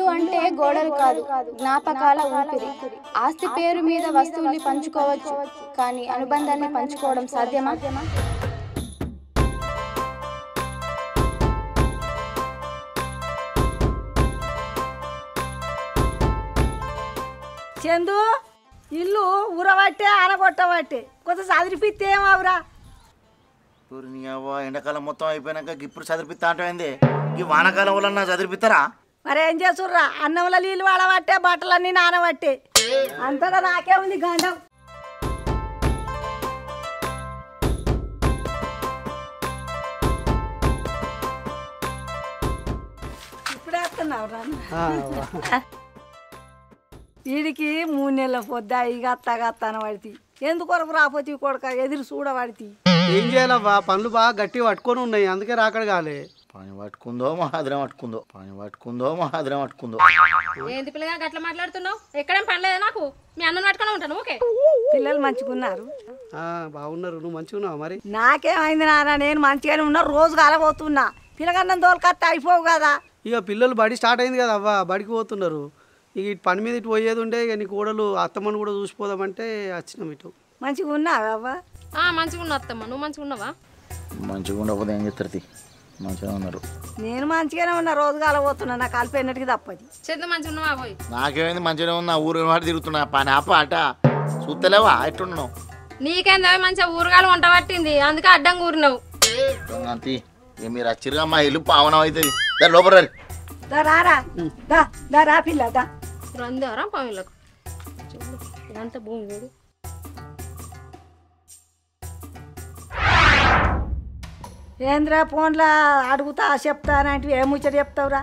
ఇల్లు అంటే గోడలు కాదు, జ్ఞాపకాల ఊపిరి. ఆస్తి పేరు మీద వస్తువుల్ని పంచుకోవచ్చు, కానీ అనుబంధాన్ని పంచుకోవడం సాధ్యమా? చందు ఇల్లు ఊరబట్టే ఆనగొట్టబట్టే కొంత చదిరిపిస్తే ఏమావురా? ఎండాకాలం మొత్తం అయిపోయినాక ఇప్పుడు చదివిపిస్తా అంటేంది ఈ వానకాలం వల్ల చదివిపిస్తారా? మరేం చేస్తుర్రా? అన్నంలో నీళ్ళు వాడబట్టే బట్టలన్నీ నానబట్టే అంతటా నాకే ఉంది గండం. ఇప్పుడే వస్తున్నావు రా. వీడికి 3 నెలల పొద్దు ఇక అత్తగత్తాన పడితే ఎందుకొరకు రాపోతే కొడుక ఎదురు చూడబడితే ఏం చేయాలవ్వా? పనులు బాగా గట్టి పట్టుకొని ఉన్నాయి, అందుకే రాకడ కాలే. పని పట్టుకుందో మహాద్రం పట్టుకుందో ఏంది పిల్లగా గట్ల మాట్లాడుతున్నావు? ఎక్కడేం పనిలేదు నాకు. మీ అన్నం పట్టుకుని ఉంటాను. ఓకే, పిల్లలు మంచిగున్నారు? బాగున్నారు. నువ్వు మంచిగా ఉన్నావు? మరి నాకేమైంది నాన్న, నేను మంచిగానే ఉన్నా. రోజు కలబోతున్నా. పిల్లగన్నం తోలుకత్తే అయిపోవు కదా. ఇక పిల్లలు బడి స్టార్ట్ అయింది కదా అవ్వ, బడికి పోతున్నారు. ఇక ఇటు పని మీద ఇటు పోయేది ఉండే, ఇక నీ కోడలు అత్తమ్మని కూడా చూసిపోదామంటే వచ్చినాం ఇటు. మంచిగా ఉన్నావా అవ్వ? మంచిగా ఉన్నా అత్తమ్మ. నువ్వు మంచిగా ఉన్నావా? మంచిగా ఉండకపోతే ఏం చెప్తారు? మంచిగా ఉన్నారు. నేను మంచిగానే ఉన్నా. రోజు కలబోతున్నా. నాకు కలిపోయినట్టుగా తప్పది. చెద్దు మంచిగా ఉన్నావా? పోయి నాకేమైంది? మంచిగానే ఉన్నా. ఊరు వాటి తిరుగుతున్నా. పని ఆప అట చూస్తలేవా? ఎట్టున్నావు? నీకేందా మంచిగా ఊరగాలు వంట పట్టింది, అందుకే అడ్డం కూరినావు. అంతే మీరు వచ్చిరుగా మా ఇల్లు పావనం అవుతుంది. లోపల రారా రా పిల్ల దా. రందారా పనులకు ఇదంతా భూమి చూడు. ఏంద్రా ఫోన్లో అడుగుతా చెప్తానంటే ఏ ముచ్చట చెప్తావురా?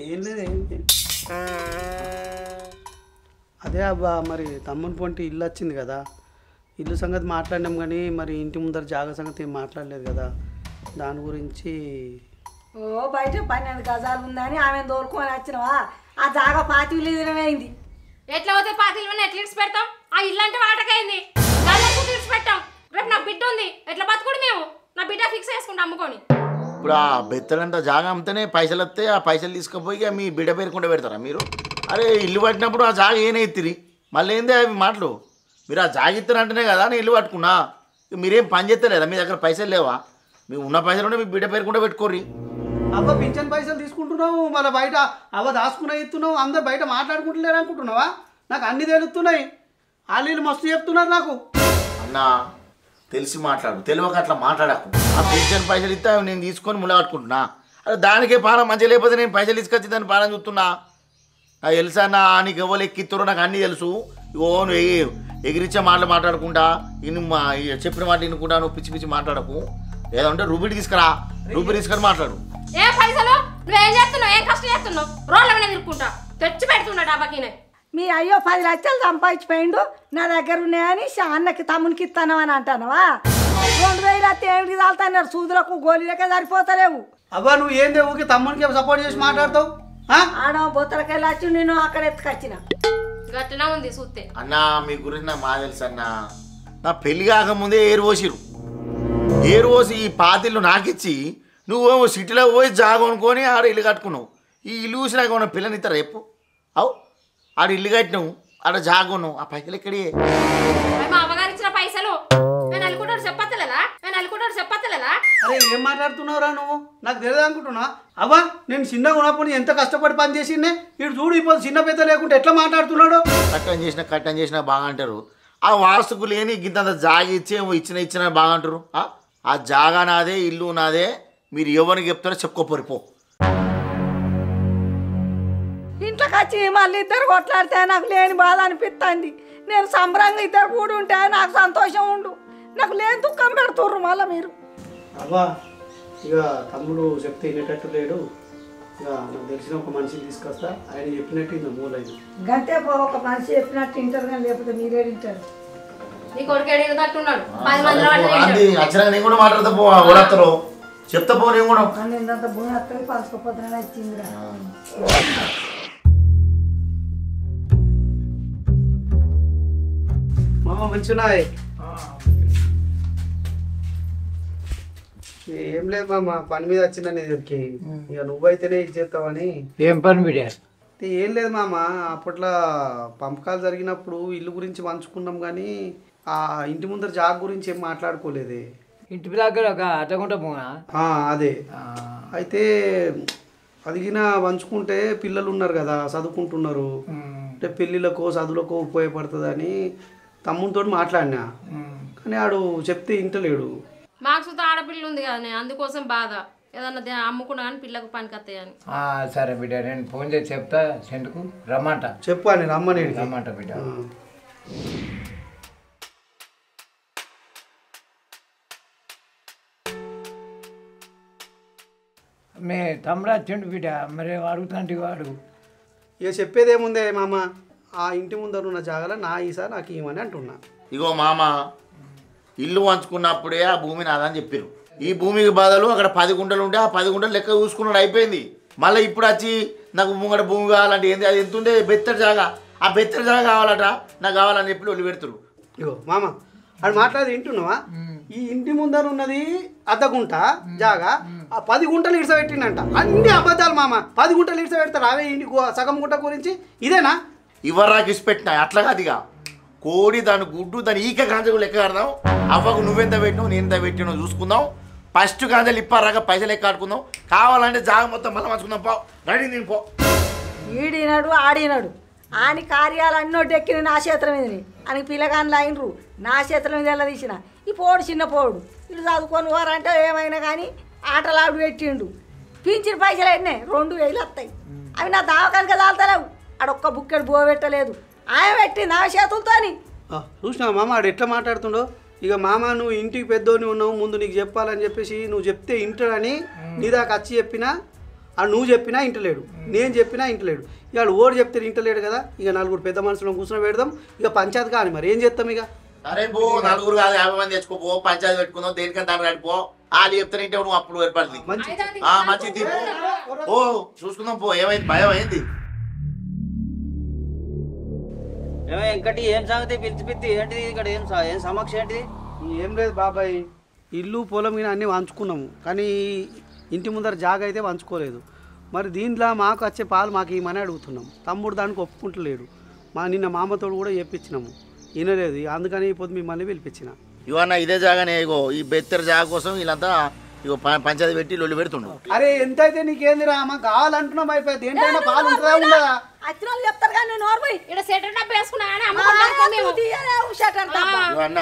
ఏం లేదు. అదే అబ్బా, మరి తమ్ముని పొంటి ఇల్లు వచ్చింది కదా, ఇల్లు సంగతి మాట్లాడినాం కానీ మరి ఇంటి ముందర జాగా సంగతి ఏం మాట్లాడలేదు కదా, దాని గురించి. బయట 12 గజాలు ఉందని ఆమె దోరుకొని వచ్చినవా? ఆ జాగా 25 లీజరమైంది. ఎట్లా పోతే 25 ఎట్లా ఇడిచి పెడతాం? ఆ ఇల్లు అంటే వాటకైంది. ఇడిచి పెట్టాం. రేపు నా బిడ్డ ఉంది, ఎట్లా బతుకుడు మేము? నా బిడ్డ ఫిక్స్ చేసుకుంటా అమ్ముకొని. ఇప్పుడు ఆ బెత్తలంతా జాగా అమ్మితేనే పైసలు వస్తే ఆ పైసలు తీసుకుపోయి మీ బిడ్డ పేరుకుంటే పెడతారా మీరు? అరే ఇల్లు పట్టినప్పుడు ఆ జాగా ఏనెత్తిరి మళ్ళీ ఏంది అవి మాటలు? మీరు ఆ జాగా ఇస్తారంటేనే కదా నేను ఇల్లు పట్టుకున్నా. మీరేం పని చేస్తలేదా? మీ దగ్గర పైసలు లేవా? మీ ఉన్న పైసలు ఉంటే మీ బిడ్డ పేరుకుంటే పెట్టుకోర్రి. అవ్వ పింఛన్ పైసలు తీసుకుంటున్నావు, మళ్ళీ బయట అవ్వ దాచుకునే ఇస్తున్నావు, అందరు బయట మాట్లాడుకుంటలేరు అనుకుంటున్నావా? నాకు అన్ని తెలుస్తున్నాయి. వాళ్ళు మస్తు చెప్తున్నారు నాకు. అన్నా తెలిసి మాట్లాడు, తెలియక అట్లా మాట్లాడకు. ఆ పెన్షన్ పైసలు ఇస్తే నేను తీసుకొని ముళ్ళ కట్టుకుంటున్నా. అరే దానికే పానం మంచిగా లేకపోతే నేను పైసలు తీసుకొచ్చి దాన్ని పానం చూస్తున్నా. నాకు తెలుసా అన్న, నీకు ఎవరు ఎక్కిస్తారో నాకు అన్నీ తెలుసు. ఓ నువ్వు ఎగిరిచ్చే మాటలు మాట్లాడకుండా చెప్పిన మాట వినుకుంటా నువ్వు పిచ్చి పిచ్చి మాట్లాడకు. ఏదో అంటే రూబిడి తీసుకురా, రూబిడి తీసుకొని మాట్లాడు. ఏ పైసలు నువ్వేం చేస్తున్నావు? ఏం కష్టం చేస్తున్నావు? రోడ్ల మీద తిరుక్కుంటా తెచ్చి పెడుతున్నా డాబాకినే. మీ అయ్యో 10 లక్షలు సంపాదించిపోయిండు, నా దగ్గర ఉన్నాయని అన్నకి తమ్మునికి ఇస్తాను అని అంటానవా? 2000 అత్తే ఏమిటి తాగుతున్నారు? సూదులకు గోళీలకే సరిపోతలేవు. అవ్వ నువ్వు ఏందే ఊరికి తమ్మునికి సపోర్ట్ చేసి మాట్లాడతావు? ఆడ బొత్తలకెళ్ళి వచ్చి నేను అక్కడ ఎత్తుకొచ్చిన. గట్టినా ఉంది చూస్తే. అన్నా మీ గురించి నాకు బాగా తెలుసు అన్న. నా పెళ్లి కాకముందే ఏరుపోసిరు. ఏరుపోసి ఈ పాతిళ్ళు నాకిచ్చి నువ్వు సిటీలో పోయి జాగ అనుకొని ఆడ ఇల్లు కట్టుకున్నావు. ఈ ఇల్లు చూసి నాకు ఉన్న పిల్లని ఇస్తారా రేపు? అవు ఆడ ఇల్లు కట్టినావు, ఆడ జాగున్నావు. ఆ పైసలు ఎక్కడే? మా అమ్మగారు ఇచ్చిన పైసలు నేను అనుకుంటాడు చెప్పత్తలేదా? అరే ఏం మాట్లాడుతున్నావురా నువ్వు? నాకు తెలియదు అనుకుంటున్నా. అవ్వ నేను చిన్నగా ఉన్నప్పుడు ఎంత కష్టపడి పని చేసిండే, ఇటు చూడు ఇప్పుడు చిన్న పెద్ద లేకుంటే ఎట్లా మాట్లాడుతున్నాడు? కట్టం చేసినా బాగా అంటారు. ఆ వాస్తుకు లేని గింతంత జాగ ఇచ్చే ఇచ్చిన బాగా అంటారు. ఆ జాగా నాదే, ఇల్లు నాదే. మీరు ఎవరికి చెప్తారో చెప్పుకోపోరిపో. ఇంట్లోకి వచ్చి మళ్ళీ ఇద్దరు కొట్లాడితే నాకు లేని బాధ అనిపిస్తుంది. నేను సంబరంగా ఇద్దరు కూడి ఉంటే నాకు సంతోషం ఉండు. నాకు లేని దుఃఖం పెడుతుర్రు మళ్ళీ మీరు. అవ్వ ఇక తమ్ముడు చెప్తే వినేటట్టు లేడు. ఇక నాకు తెలిసిన ఒక మనిషిని తీసుకొస్తా, ఆయన చెప్పినట్టు ఇంత మూలైంది. గంటే ఒక మనిషి చెప్పినట్టు వింటారు కానీ లేకపోతే మీరే వింటారు. నీ కొడుకు ఎడిగి తట్టున్నాడు. 10 మంది వచ్చినా నేను కూడా మాట్లాడతా పో. ఓడత్తరు చెప్తా పో. నేను కూడా ఇంత భూమి వస్తుంది పలుసుకోపోతున్నా వచ్చిందిరా. మామ మంచిగా ఏం లేదు మామ, పని మీద వచ్చిన నీ దగ్గరికి. ఇక నువ్వైతేనే ఇది చేస్తావని. ఏం పని బిడ్డ? ఏం లేదు మామ, అప్పట్లో పంపకాలు జరిగినప్పుడు ఇల్లు గురించి పంచుకున్నాం కానీ ఆ ఇంటి ముందర జాగ్ గురించి ఏం మాట్లాడుకోలేదే. ఇంటి దగ్గర ఒక అర్ధగుంట పోనా? అదే అయితే అదిగిన పంచుకుంటే పిల్లలు ఉన్నారు కదా, చదువుకుంటున్నారు, అంటే పెళ్ళిళ్ళకో చదువులకో ఉపయోగపడుతుందని తమ్ముడితో మాట్లాడినా. కానీ ఆడు చెప్తే ఇంటలేడు. మాకు సుత ఆడపిల్ల ఉంది కదా, అందుకోసం బాధ. ఏదన్నా అమ్ముకున్నా కానీ పిల్లకు పనికి వస్తాయని. సరే బిడ్డ, నేను ఫోన్ చేసి చెప్తా. సెంటుకు రమ్మంట. చెప్పు అని రమ్మని రమ్మంట బిడ్డ. మే తమ్ముడు వచ్చిండు బిడ్డ, మరి అడుగుతాంటి వాడు. ఇక చెప్పేదేముందే మామ, ఆ ఇంటి ముందర ఉన్న జాగాలో నా ఈసారి నాకు ఇవ్వమని అంటున్నా. ఇగో మామ, ఇల్లు పంచుకున్నప్పుడే ఆ భూమి నాదని చెప్పారు. ఈ భూమికి బదులు అక్కడ 10 గుంటలు ఉంటే ఆ 10 గుంటలు లెక్క చూసుకున్నాడు, అయిపోయింది. మళ్ళీ ఇప్పుడు వచ్చి నాకు ముంగడ భూమి కావాలంటే ఏంది, అది ఎంత ఉండే బెత్తర జాగా, ఆ బెత్తర జాగా కావాలట, నాకు కావాలని చెప్పి ఒళ్ళు పెడుతురు. ఇగో మామ, అది మాట్లాడి వింటున్నావా? ఈ ఇంటి ముందర ఉన్నది అర్ధగుంట జాగా, ఆ 10 గుంటలు ఇడిసబెట్టిండంట. అన్ని అబద్ధాలు మామ. 10 గుంటలు ఇడిసబెడతారు, అవే ఇంటి సగం గుంట గురించి ఇదేనా? ఇవ్వరాకి ఇసిపెట్టినా అట్లా కాదుగా, కోడి దాని గుడ్డు దాని ఈక గాంజకు లెక్క కడదాం. అవ్వకు నువ్వెంత పెట్టినావు నేను ఎంత పెట్టినావు చూసుకుందాం. ఫస్ట్ గాంజలు ఇప్పారాక పైసలు లెక్క ఆడుకుందాం. కావాలంటే జాగ మొత్తం మళ్ళీ మంచుకుందాం. పో రెడీ నేను పో. ఈడినాడు ఆడినాడు, ఆని కార్యాలు అన్నోటి ఎక్కిన నా చేతుల మీదని. ఆయనకి పిల్లగాన్లు అయినరు, నా చేతుల మీద ఎలా తీసిన. ఈ పోడు చిన్న పోడు, ఇటు చదువుకొని వారంటే ఏమైనా కానీ ఆటలాడు పెట్టిండు. పింఛన్ పైసలు అయినాయి 2000 వస్తాయి. అవి నా దావకానికి దాల్తలేవు. ఆడొక్క బుక్కెడు బో పెట్టలేదు, ఆయన పెట్టింది నా చేతులతోని. చూసినా మామ ఆడు ఎట్లా మాట్లాడుతుండో. ఇక మామ, నువ్వు ఇంటికి పెద్దోని ఉన్నావు, ముందు నీకు చెప్పాలని చెప్పేసి నువ్వు చెప్తే ఇంటడని నీ దాకా వచ్చి చెప్పినా, నువ్వు చెప్పినా ఇంటలేడు, నేను చెప్పినా ఇంటలేడు. ఇక ఓడి చెప్తే ఇంటలేడు కదా. ఇక 4 పెద్ద మనుషులను కూర్చొని పెడదాం, ఇక పంచాయతీ కానీ మరి ఏం చేస్తాం. ఇక అరే పో, 4 కాదు 50 మంది తెచ్చుకోపో, పంచాయతీ పెట్టుకుందాం. దేనికంటే దాన్ని కడిపో, వాళ్ళు చెప్తానంటే నువ్వు అప్పుడు ఏర్పడుతుంది. మంచిది ఓ చూసుకుందాం పో. ఏమైంది, భయం అయింది? వెంకటి ఏం సంగతి పిలిచి ఏంటిది ఇక్కడ? ఏం సమక్ష ఏంటిది? ఏం లేదు బాబాయ్, ఇల్లు పొలం మీద అన్నీ వంచుకున్నాము, కానీ ఇంటి ముందర జాగ అయితే వంచుకోలేదు. మరి దీంట్లో మాకు వచ్చే పాలు మాకు ఇవ్వమని అడుగుతున్నాం. తమ్ముడు దానికి ఒప్పుకుంటలేడు. నిన్న మామతోడు కూడా చెప్పించినాము, వినలేదు. అందుకని ఇప్పుడు మిమ్మల్ని పిలిపించిన. ఇవన్న ఇదే జాగానే. ఇగో ఈ బెత్తర జాగ కోసం వీళ్ళంతా ఇగో పంచాయతీ పెట్టి లొల్లి పెడుతుండ్రు. అరే ఎంత అయితే నీకేంది రా, మాకు కావాలంటున్నాం. అయిపోయింది, ఏంటైనా పాలు ఉంటుందా ఉండదా? వచ్చిన వాళ్ళు చెప్తారు కానీ నువ్వు నోర్మై ఇక్కడ సెటర్ డబ్బు వేసుకున్నా కానీ ఇవన్న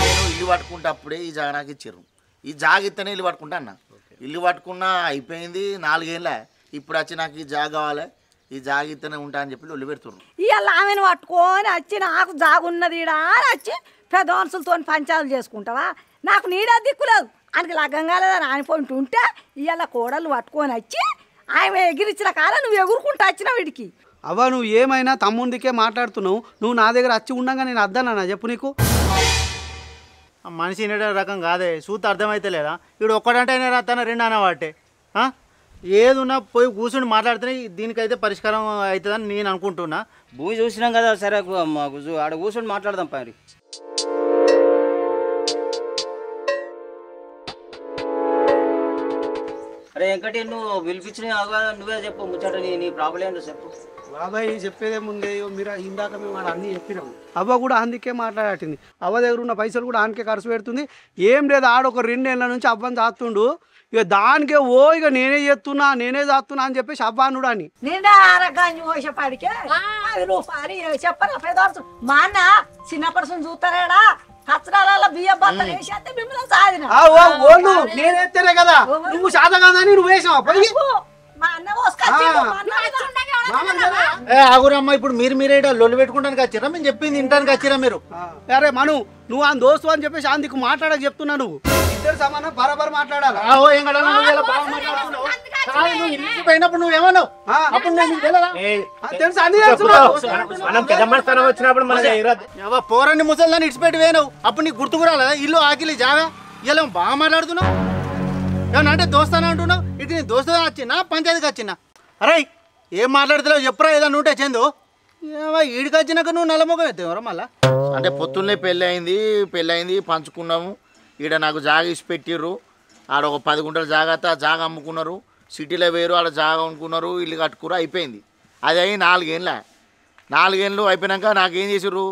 నేను ఇల్లు పట్టుకుంటప్పుడే ఈ జాగ నాకు ఇచ్చారు. ఈ జాగ ఇస్తేనే ఇల్లు పట్టుకుంటా అన్న. ఇల్లు పట్టుకున్నా అయిపోయింది 4 ఏళ్ళ. ఇప్పుడు వచ్చి నాకు ఈ జాగ కావాలి, ఈ జాగ ఇస్తేనే ఉంటా అని చెప్పి లొల్లి పెడుతున్నారు. ఇవాళ ఆమెను పట్టుకొని వచ్చి నాకు జాగున్నది ఈడ అని వచ్చి పెద్ద మనుషులతో పంచాయతీలు చేసుకుంటావా? నాకు నీడా దిక్కులేదు, ఆయనకి లగ్గం కాలేదని ఆయన పోయింటు ఉంటే ఇవాళ కోడలు పట్టుకొని వచ్చి ఆమె ఎగిరిచ్చిన కాలం నువ్వు ఎగురుకుంటూ వచ్చిన వీడికి. అవ్వ, నువ్వు ఏమైనా తమ్ముందికే మాట్లాడుతున్నావు. నువ్వు నా దగ్గర వచ్చి ఉండగా నేను అద్దనా చెప్పు నీకు? మనిషి వినే రకం కాదే, చూస్తే అర్థమైతే లేదా? ఇప్పుడు ఒక్కడంటే అయినా రాస్తానా 2 అన్న వాటే. ఏది ఉన్నా పోయి కూర్చుని మాట్లాడితేనే దీనికైతే పరిష్కారం అవుతుందని నేను అనుకుంటున్నా. భూమి చూసినాం కదా, సరే మాకు ఆడ కూర్చొని మాట్లాడదాం పని. అరే వెంకటి, నువ్వు పిలిపించిన నువ్వే చెప్పు ముచ్చట, నీ ప్రాబ్లం ఏంటో చెప్పు. బాబాయ్ చెప్పేదేముంది, మీరు ఇందాక మేము వాడు అన్నీ చెప్పినాము. అవ్వ కూడా అందుకే మాట్లాడాటింది. అవ్వ దగ్గర ఉన్న పైసలు కూడా ఆనకే ఖర్చు పెడుతుంది. ఏం లేదు, ఆడొక 2 ఏళ్ళ నుంచి అవ్వని చాస్తుండు. ఇక దానికే ఇక నేనే చేస్తున్నా అని చెప్పేసి అవ్వానుడు అని నిండా ఆరగాన్ని పోసేపాడికే 10 రూపాయలు చెప్పరా పెద్దవారు. మా అన్న చిన్నప్పటి చూస్తారా కచ్చరాల బియ్య బత్త వేసేస్తే మిమ్మల్ని సాధిన నేనేస్తేనే కదా, నువ్వు శాత కాదని నువ్వు వేసావు. మా అన్న పోసుకొచ్చి ఆగురమ్మ, ఇప్పుడు మీరే లొల్లు పెట్టుకుంటానికి వచ్చిరా? మేము చెప్పింది ఇంటానికి వచ్చిరా మీరు? అరే మను, నువ్వు ఆ దోస్తు అని చెప్పేసి అందుకు మాట్లాడక చెప్తున్నా. నువ్వు ఇద్దరు సమానం బరాబర్ మాట్లాడాలి. పోయినప్పుడు నువ్వేమన్నావు? అప్పుడు తెలుసు అన్ని తెలుసు. పోరండి ముసలిదాన్ని ఇడిచిపెట్టి పోయినావు, అప్పుడు నీకు గుర్తుకురాలేదా ఇల్లు ఆకిలి జాగా? ఇలా బాగా మాట్లాడుతున్నావు. ఏమన్నా అంటే దోస్తానా అంటున్నావు? ఇటు నీ దోస్తుగా వచ్చినా పంచాయతీకి వచ్చినా? అరే ఏం మాట్లాడుతున్నావు చెప్పురా, ఏదన్నా ఉంటే చెందు. ఈడికి వచ్చినాక నువ్వు నల్లమొగం ఎత్తావు మళ్ళా. అంటే పొత్తుల్నే పెళ్ళి అయింది పంచుకున్నాము. ఈడ నాకు జాగ ఇచ్చి పెట్టిర్రు. ఆడ ఒక 10 గుంటల జాగా అమ్ముకున్నారు, సిటీలో వేరు ఆడ జాగా అనుకున్నారు, ఇల్లు కట్టుకురు, అయిపోయింది. అది అయ్యి 4 ఏళ్ళ. 4 ఏళ్ళు అయిపోయినాక నాకేం చేసిర్రు,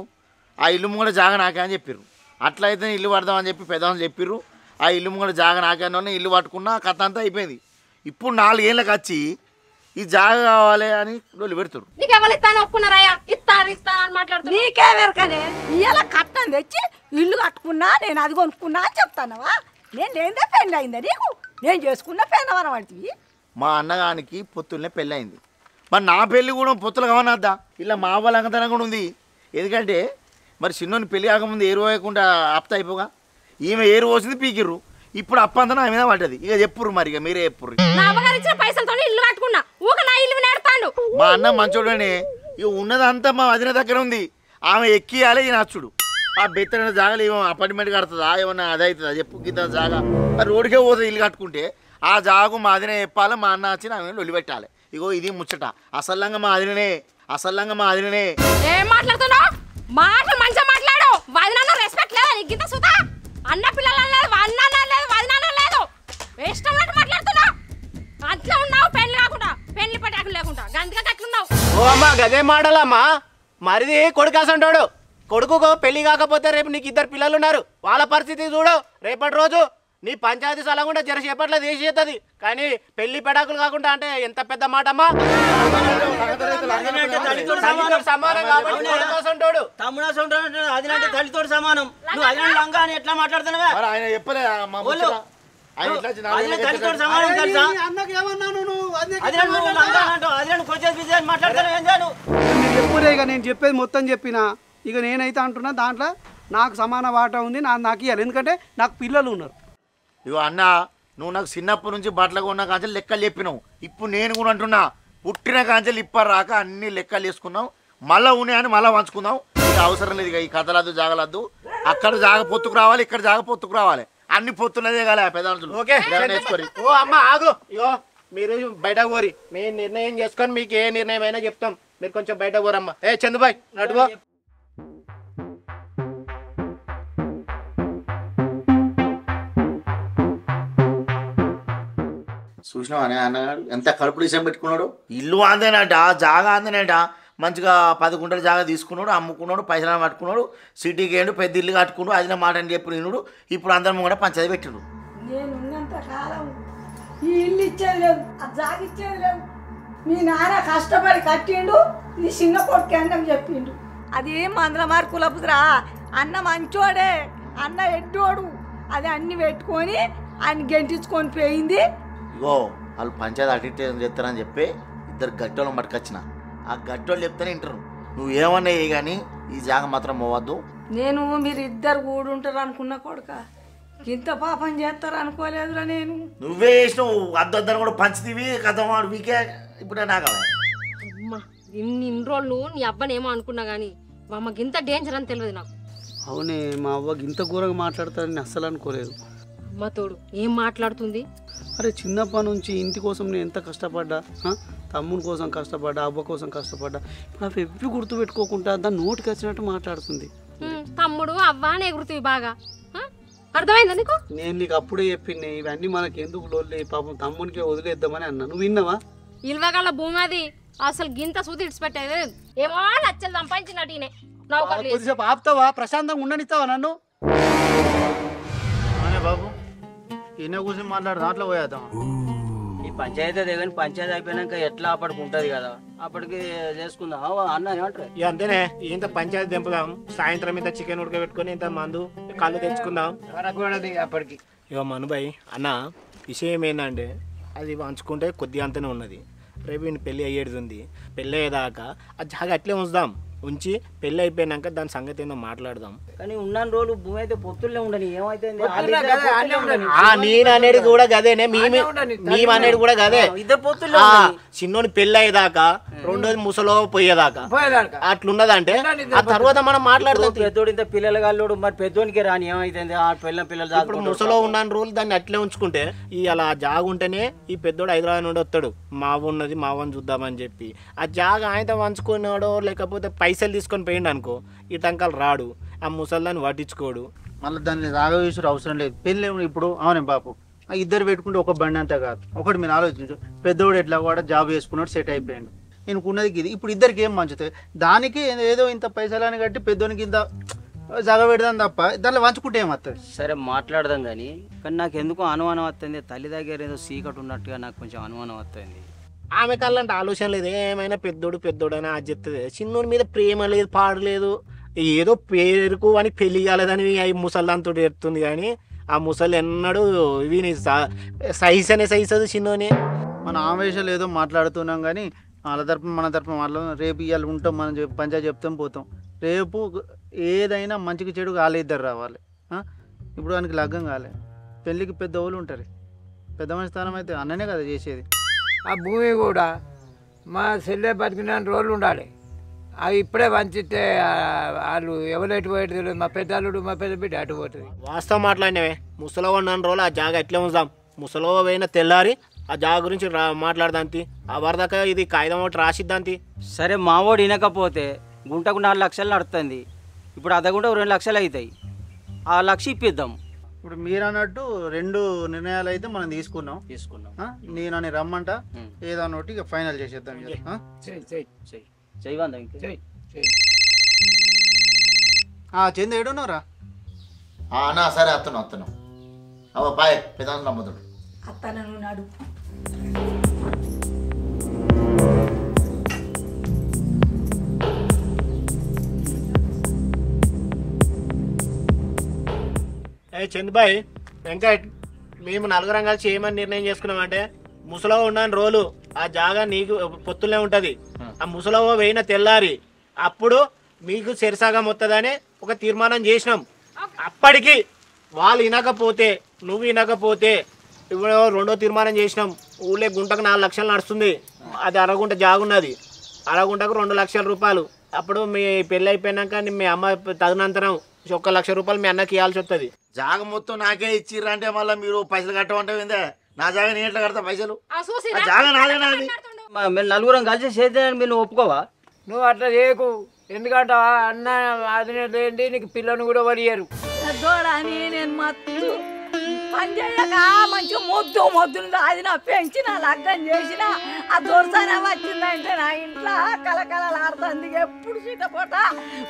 ఆ ఇల్లు ముంగడ జాగా నాకే అని చెప్పారు. అట్లయితే ఇల్లు పడదామని చెప్పి పెద్దవాళ్ళు చెప్పిర్రు. ఆ ఇల్లు ముంగడ జాగా నాకే అని ఇల్లు పట్టుకున్నా, కథ అంతా అయిపోయింది. ఇప్పుడు 4 ఏళ్ళకి వచ్చి ఈ జాగా కావాలి అని రోజులు పెడతారు. నీకు ఎవరు ఇస్తాను ఒప్పుకున్నారయ్యా? ఇస్తాను అని మాట్లాడుతున్నా. నీకే వెరకనే ఇవాళ కట్నం తెచ్చి ఇల్లు కట్టుకున్నా, నేను అది కొనుక్కున్నా అని చెప్తానవా? నేను లేదే పెళ్ళి అయిందా నీకు? నేను చేసుకున్న పెళ్ళవరం పడుతుంది. మా అన్నగానికి పొత్తులనే పెళ్ళి అయింది. మరి నా పెళ్ళి కూడా పొత్తులు కావనద్దా? ఇలా మా వాళ్ళ అంగతనం కూడా ఉంది. ఎందుకంటే మరి చిన్నోని పెళ్ళి కాకముందు ఏరు పోయకుండా అప్త అయిపోగా ఈమె ఏరు పోసింది పీకిర్రు. ఇప్పుడు అప్పంతా నా మీద పడ్డది. ఇక చెప్పుర్రు, మరి ఇక మీరే చెప్పుర్రు. నా అమ్మగారు ఇచ్చిన పైసలతో ఇల్లు కట్టుకున్నా, ఊక నా ఇల్లు నేర్తాడు. మా అన్న మంచోడనే, ఇక ఉన్నదంతా మా వదిన దగ్గర ఉంది. ఆమె ఎక్కియాలి ఈ నచ్చుడు. ఆ బెత్తన జాగాలు ఏమో అపార్ట్మెంట్ కడుతుందా, ఏమన్నా అదవుతుందా చెప్పు? గిద్ద జాగా రోడ్డుకే పోతుంది. ఇల్లు కట్టుకుంటే ఆ జాగు మా అదినే చెప్పాలి, మా అన్న వచ్చి ఆమె లొల్లి పెట్టాలి. ఇగో ఇది ముచ్చట. అసలంగా మా అదినే. ఏం మాట్లాడుతున్నావు? మాటలు మంచిగా మాట్లాడు. వదిన రెస్పెక్ట్ లేదా నీకు? గింత సుతా అన్న పిల్లలు లేదు, అన్న లేదు, వదిన లేదు, ఇష్టం ఉన్నట్టు మాట్లాడుతున్నావు. అట్లా ఉన్నావు పెళ్లి కాకుండా, పెళ్లి పటాకులు లేకుండా గంతగా కట్టుకున్నావు. ఓ అమ్మా గదే మాటలమ్మా. మరిది కొడుకు అసంటాడు. కొడుకు పెళ్లి కాకపోతే రేపు నీకు 2 పిల్లలు ఉన్నారు, వాళ్ళ పరిస్థితి చూడు. రేపటి రోజు నీ పంచాయతీ స్థలం కూడా జరసేపట్లో తీసేస్తుంది. కానీ పెళ్లి పెడాకులు కాకుండా అంటే ఎంత పెద్ద మాట అమ్మా. సమానం కాబట్టి అదినంటే తల్లితోడు సమానం. నువ్వు అదిన లంగా అని ఎట్లా మాట్లాడుతున్నావా? ఆయన చెప్పలే తల్లితోడు సమానం తెలుసా? అన్నకి ఏమన్నాను నువ్వు? మాట్లాడుతున్నావు. చెప్పురే. ఇక నేను చెప్పేది మొత్తం చెప్పిన. ఇక నేనైతే అంటున్నా దాంట్లో నాకు సమాన వాటా ఉంది, నాకు ఇవ్వాలి. ఎందుకంటే నాకు పిల్లలు ఉన్నారు. ఇగో అన్న, నువ్వు నాకు చిన్నప్పటి నుంచి బట్టలు కొన్న కాంచెలు లెక్కలు చెప్పినావు. ఇప్పుడు నేను కూడా అంటున్నా, పుట్టిన కాంచెలు ఇప్పటి రాక అన్ని లెక్కలు వేసుకున్నావు. మళ్ళీ ఉన్నాయని మళ్ళీ పంచుకుందాం. ఇక అవసరం లేదు. ఇక ఈ కథలద్దు జాగలద్దు. అక్కడ జాగ పొత్తుకు రావాలి, ఇక్కడ జాగ పొత్తుకు రావాలి. అన్ని పొత్తున్నదే కదా పెద్దలు. ఓకే ఓ అమ్మ ఆగు. ఇగో మీరు బయటకు పోరి. మేము నిర్ణయం చేసుకొని మీకు ఏ నిర్ణయం అయినా చెప్తాం. మీరు కొంచెం బయటకు పోరమ్మా. చందుబాయ్ నటువో. చూసినావా అన్నగాడు ఎంత కడుపు డిసం పెట్టుకున్నాడు? ఇల్లు ఆందేనట, జాగా ఆందేనట. మంచిగా 10 గుంటల జాగా తీసుకున్నాడు, అమ్ముకున్నాడు, పైసలు పట్టుకున్నాడు, సిటీకి ఏండు పెద్ద ఇల్లు కట్టుకున్నాడు. అది నా మాట అని చెప్పి నిన్నుడు. ఇప్పుడు అందరం కూడా పంచాయతీ పెట్టిండు. నేను ఉన్నంత కాలం ఈ ఇల్లు ఇచ్చేది లేదు, ఆ జాగ ఇచ్చేది లేదు. మీ నాన్న కష్టపడి కట్టిండు, ఇది చిన్న కొడుకు అన్నం చెప్పిండు. అది మందల మార్కులపురా. అన్న మంచోడే, అన్న ఎడ్డోడు. అది అన్ని పెట్టుకొని ఆయన గెంటించుకొని పోయింది. ఇగో వాళ్ళు పంచాయతీ అటు చెప్తారని చెప్పి 2 గట్టోళ్ళని పట్టుకొచ్చిన. ఆ గట్టోళ్ళు చెప్తేనే వింటారు. నువ్వు ఏమన్నా కానీ ఈ జాగా మాత్రం పోవద్దు. నేను మీరు 2 కూడుంటారు అనుకున్న కొడుక, ఇంత పాపం చేస్తారు అనుకోలేదురా. నేను నువ్వే చేసినావు. అద్దరు కూడా పంచుతీవి కథ వీకే. ఇప్పుడు నాకు ఇన్ని రోజులు నీ అబ్బనేమో అనుకున్నా గానీ మా అమ్మకి ఇంత డేంజర్ అని తెలియదు నాకు. అవునే, మా అవ్వకి ఇంత ఘోరంగా మాట్లాడతారని అస్సలు అనుకోలేదు. అమ్మ తోడు ఏం మాట్లాడుతుంది? అరే చిన్నప్పటి నుంచి ఇంటి కోసం నేను ఎంత కష్టపడ్డా, తమ్ముని కోసం కష్టపడ్డా, అవ్వ కోసం కష్టపడ్డా. ఇప్పుడు అవి ఎవ్వి గుర్తుపెట్టుకోకుండా దాన్ని నోటికి వచ్చినట్టు మాట్లాడుతుంది. తమ్ముడు అవ్వ అనే గుర్తువి బాగా అర్థమైందా నీకు? నేను నీకు అప్పుడే చెప్పింది, ఇవన్నీ మనకి ఎందుకు లోల్లే, పాపం తమ్మునికి వదిలేద్దామని అన్నా. నువ్వు విన్నావా? ఇల్వగల భూమి అది అసలు గింత సూది ఇడిచిపెట్టేది. ఏమో లచ్చలు సంపాదించినట్టు కొద్దిసేపు ఆపుతావా? ప్రశాంతంగా ఉండనిస్తావా నన్ను? బాబు ఈయన కూర్చొని మాట్లాడు, దాంట్లో పోయేద్దాం. ఈ పంచాయతీ దగ్గర పంచాయతీ అయిపోయినాక ఎట్లా అప్పటికి ఉంటది కదా, అప్పటికి చేసుకుందాం. అన్న ఏమంటారు? ఇక అంతేనే, ఇంత పంచాయతీ దింపుదాం. సాయంత్రం ఇంత చికెన్ ఉడకబెట్టుకొని ఇంత మందు కళ్ళు తెచ్చుకుందాం. అప్పటికి ఇక మనుబాయ్ అన్న, విషయం ఏంటంటే అది పంచుకుంటే కొద్దిగా అంతనే ఉన్నది. రేపు ఈయన పెళ్ళి అయ్యేది ఉంది. పెళ్ళి అయ్యేదాకా ఆ జాగా అట్లే ఉంచి పెళ్ళి అయిపోయినాక దాని సంగతి ఏందో మాట్లాడదాం. కానీ ఉన్న రోజులు భూమి అయితే పొత్తుల్లో ఉండని ఏమైతే నేను అనేది కూడా గదేనే, మేము అనేది కూడా గదే. 2 పొత్తుల్లో చిన్నోని పెళ్ళి అయ్యేదాకా, రెండోది ముసలో పోయేదాకా అట్లున్నదంటే ఆ తర్వాత మనం మాట్లాడదాం. పెద్దోడు ఇంత పిల్లలు కల్లోడు, మరి పెద్దోనికి రాని ఏమైతుంది? ఆ పిల్లలు ఇప్పుడు ముసలో ఉన్న రోజులు దాన్ని అట్లే ఉంచుకుంటే ఈ అలా జాగ ఉంటేనే ఈ పెద్దోడు హైదరాబాద్ నుండి వస్తాడు. మావున్నది మావని చూద్దామని చెప్పి ఆ జాగ ఆయన వంచుకున్నాడో లేకపోతే పైసలు తీసుకొని పోయిండు అనుకో, ఈ టంకాలు రాడు. ఆ ముసల్దాన్ని పట్టించుకోడు. మళ్ళీ దాన్ని రాగవేసుడు అవసరం లేదు. పెళ్ళి ఇప్పుడు అవునే బాపు, ఆ ఇద్దరు పెట్టుకుంటే ఒక బండి అంతా కాదు. ఒకటి మీరు ఆలోచించు, పెద్దోడు ఎట్లా కూడా జాబ్ చేసుకున్నాడు, సెట్ అయిపోయాడు. ఈయనకున్నది ఇది. ఇప్పుడు ఇద్దరికి ఏం మంచుతాయి? దానికి ఏదో ఇంత పైసలని కట్టి పెద్దోనికి ఇంత జగ పెడదాం తప్ప దాంట్లో వంచుకుంటే ఏమవుతుంది? సరే మాట్లాడదాం కానీ నాకు ఎందుకో అనుమానం వస్తుంది. తల్లి దగ్గర ఏదో సీకట్ ఉన్నట్టుగా నాకు కొంచెం అనుమానం వస్తుంది. ఆమె కళ్ళంటే ఆలోచన లేదు, ఏమైనా పెద్దోడు అని అది చెప్తుంది. చిన్నోడి మీద ప్రేమ లేదు, పాడలేదు, ఏదో పేరుకు అని పెళ్లి కాలేదని అవి ముసల్దాంతో చెప్తుంది. కానీ ఆ ముసలి ఎన్నడూ వీని సహిసదు చిన్నోని. మన ఆవేశాలు ఏదో మాట్లాడుతున్నాం కానీ వాళ్ళ తరపున మన తరపున మాట్లాడుతున్నాం. రేపు ఇవాళ ఉంటాం, మనం పంచాయతీ చెప్తాం, పోతాం. రేపు ఏదైనా మంచికి చెడు వాళ్ళే ఇద్దరు రావాలి. ఇప్పుడు దానికి లగ్గం కాలే, పెళ్ళికి పెద్ద వాళ్ళు ఉంటారు. పెద్ద మనిషి స్థానం అయితే అన్ననే కదా చేసేది. ఆ భూమి కూడా మా చెల్లె బతికిన రోజులు ఉండాలి. అవి ఇప్పుడే వంచితే వాళ్ళు ఎవరెటు పోయేది తెలియదు. మా పెద్ద అల్లుడు మా పెద్ద బిడ్డ అటు పోతుంది. వాస్తవం మాట్లాడినవే. ముసలో ఉన్న రోజులు ఆ జాగా ఎట్లా ఉందాం. ముసలో పోయిన తెల్లారి ఆ జాగా గురించి మాట్లాడదాంతి. ఆ వరదాకా ఇది కాగితం ఒకటి రాసిద్దాంతి. సరే మావోడు వినకపోతే గుంటకు 4 లక్షలు నడుతుంది. ఇప్పుడు అదగుంట 2 లక్షలు అవుతాయి. ఆ 1 లక్ష ఇప్పిద్దాం. ఇప్పుడు మీరు అన్నట్టు 2 నిర్ణయాలు అయితే మనం తీసుకున్నాం. నేను అని రమ్మంట ఏదన్నా ఒకటి ఇక ఫైనల్ చేసేద్దాం. చంద ఏడున్నారా? అన్నా సరే అత్తను అవ పాయ్ పెద్ద నమ్మదుడు అత్తనన్నాడు. చంద్బాయ్ వెంకట్, మేము 4 కలిసి ఏమని నిర్ణయం చేసుకున్నామంటే ముసలో ఉన్న రోజులు ఆ జాగా నీకు పొత్తులే ఉంటుంది. ఆ ముసలో పోయిన తెల్లారి అప్పుడు మీకు చెరసాగం వస్తుందని ఒక తీర్మానం చేసినాం. అప్పటికి వాళ్ళు వినకపోతే నువ్వు వినకపోతే ఇప్పుడు 2వ తీర్మానం చేసినాం. ఊళ్ళో గుంటకు 4 లక్షలు నడుస్తుంది. అది అరగుంట జాగున్నది. అరగుంటకు 2 లక్షల రూపాయలు. అప్పుడు మీ పెళ్ళి అయిపోయినాక మీ అమ్మ తదనంతరం 1 లక్ష రూపాయలు మీ అన్నకి ఇవ్వాల్సి వస్తుంది. జాగ మొత్తం నాకే ఇచ్చిర్రంటే మళ్ళీ మీరు పైసలు కట్టమంటే ఏందే? నా జాగా నేను ఎట్లా కడతా పైసలు? ఆ జాగా నాదేనా? మేము 4 కలిసి చేద్దామని మీరు ఒప్పుకోవా? నువ్వు అట్లా చేయకు. ఎందుకంటే అన్న అది లేండి నీకు పిల్లను కూడా వరియరు. దూడని నేను మత్తు పని చేయక మంచిగా మొద్దులు అది నా పెంచి నా లగ్గం చేసిన ఆ దొరసానే వచ్చిందంటే నా ఇంట్లో కలకలలాడుతుంది. ఎప్పుడు చీటపోట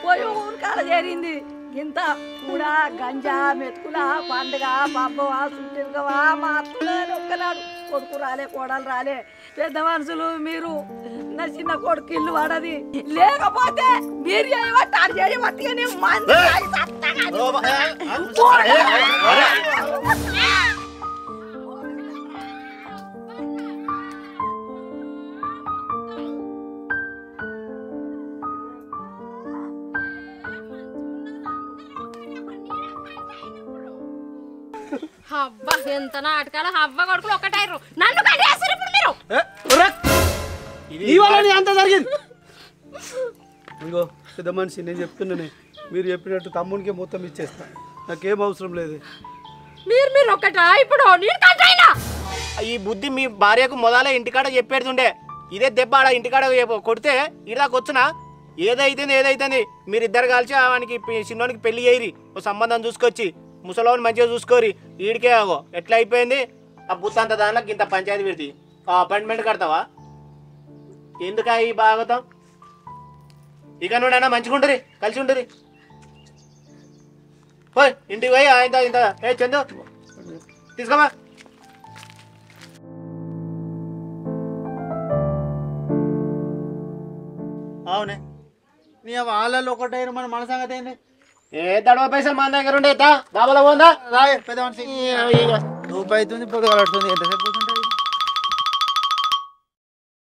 పోయి ఊరికాడ చేరింది. ఇంత కూడా గంజా మెతుకులా పండుగ పబ్బవా చుట్టిరుగవా మా అత్తులని ఒక్కనాడు కొడుకు రాలే కోడలు రాలే. పెద్ద మనుషులు మీరు, నా చిన్న కొడుకు ఇల్లు పడది. లేకపోతే మీరు చేయబట్టి ఆడు చేయబట్టి మంది హవ్వ ఎంత నాటకాలు. హవ్వ కొడుకులు ఒకటైరు. నన్ను కట్టేస్తారు ఇప్పుడు మీరు. అంత జరిగింది. ఇంకో పెద్ద మనిషి నేను చెప్తున్నానే, మీరు చెప్పినట్టు తమ్మునికే మొత్తం ఇచ్చేస్తా. నాకేం అవసరం లేదు. మీరు ఒకటా ఇప్పుడు? నేను కట్టైనా ఈ బుద్ధి మీ భార్యకు మొదలే ఇంటికాడ చెప్పేడుతుండే. ఇదే దెబ్బ ఆడ ఇంటికాడ కొడితే ఇలాగ వచ్చినా ఏదైతుంది మీరిద్దరు కలిసి వానికి చిన్నోనికి పెళ్లి చేయరి. ఓ సంబంధం చూసుకొచ్చి ముసలోని మంచిగా చూసుకోరి. ఈడికే ఆగో ఎట్లా అయిపోయింది. ఆ బుత్త అంత దానిలోకి ఇంత పంచాయతీ పెడితే అపాయింట్మెంట్ కడతావా? ఎందుక ఈ భాగవతం? ఇక నుండైనా మంచిగా ఉంటుంది, కలిసి ఉంటుంది. పోయి ఇంటికి పోయి ఇంత చందు తీసుకోమా. అవునే నీ వాళ్ళలో ఒకటైన మన మన సంగతి ఏంది? ఏ దడవ పైసలు మన దగ్గర ఉండే దాబాలో పోందా? రాయే పెద్ద మనిషి రూపాయి అవుతుంది, పొగ ఎంతసేపు